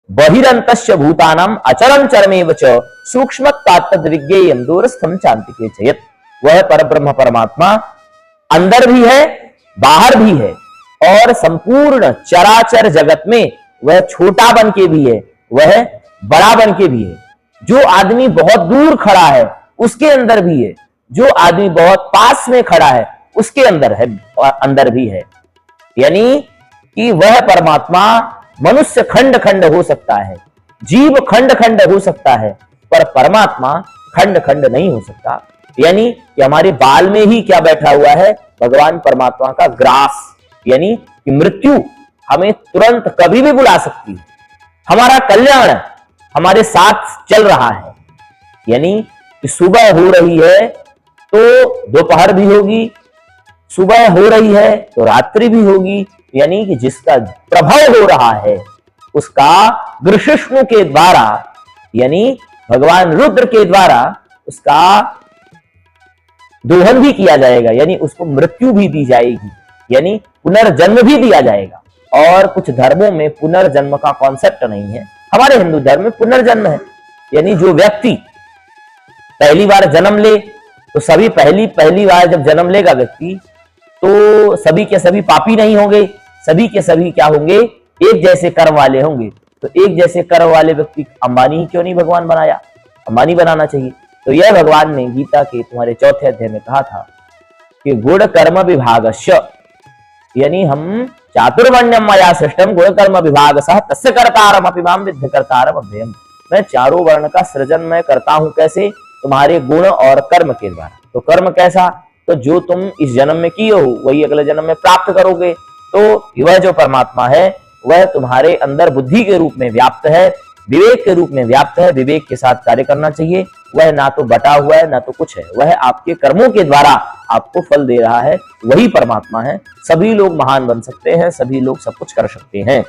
बहिरंतस्य भूतानाम अचरम चरमेव च सूक्ष्मत्वात् तद्विज्ञेयं दूरस्थम चान्तिके चयत्। वह परब्रह्म परमात्मा अंदर भी है, बाहर भी है, और संपूर्ण चराचर जगत में वह छोटा बन के भी है, वह बड़ा बन के भी है। जो आदमी बहुत दूर खड़ा है उसके अंदर भी है, जो आदमी बहुत पास में खड़ा है उसके अंदर है, अंदर भी है। यानी कि वह परमात्मा मनुष्य खंड खंड हो सकता है, जीव खंड खंड हो सकता है, पर परमात्मा खंड खंड नहीं हो सकता। यानी कि हमारे बाल में ही क्या बैठा हुआ है, भगवान परमात्मा का ग्रास, यानी कि मृत्यु हमें तुरंत कभी भी बुला सकती है। हमारा कल्याण हमारे साथ चल रहा है, यानी कि सुबह हो रही है तो दोपहर भी होगी, सुबह हो रही है तो रात्रि भी होगी। यानी कि जिसका प्रभाव हो रहा है उसका गृष्णु के द्वारा, यानी भगवान रुद्र के द्वारा उसका दोहन भी किया जाएगा, यानी उसको मृत्यु भी दी जाएगी, यानी पुनर्जन्म भी दिया जाएगा। और कुछ धर्मों में पुनर्जन्म का कॉन्सेप्ट नहीं है, हमारे हिंदू धर्म में पुनर्जन्म है। यानी जो व्यक्ति पहली बार जन्म ले तो सभी पहली बार जब जन्म लेगा व्यक्ति तो सभी के सभी पापी नहीं होंगे, सभी के सभी क्या होंगे, एक जैसे कर्म वाले होंगे। तो एक जैसे कर्म वाले व्यक्ति अंबानी ही क्यों नहीं भगवान बनाया, अंबानी बनाना चाहिए। तो यह भगवान ने गीता के तुम्हारे 4थे अध्याय में कहा था कि गुण कर्म विभागस्य, यानी हम चातुर्वर्ण्यम मया सृष्टम गुण कर्म विभाग सह तस्य कर्तारम अपि माम विद्धि कर्तारम अव्ययम्। मैं चारों वर्ण का सृजन मैं करता हूं, कैसे, तुम्हारे गुण और कर्म के द्वारा। तो कर्म कैसा, तो जो तुम इस जन्म में किए हो वही अगले जन्म में प्राप्त करोगे। तो वह जो परमात्मा है वह तुम्हारे अंदर बुद्धि के रूप में व्याप्त है, विवेक के रूप में व्याप्त है। विवेक के साथ कार्य करना चाहिए। वह ना तो बटा हुआ है ना तो कुछ है, वह आपके कर्मों के द्वारा आपको फल दे रहा है, वही परमात्मा है। सभी लोग महान बन सकते हैं, सभी लोग सब कुछ कर सकते हैं।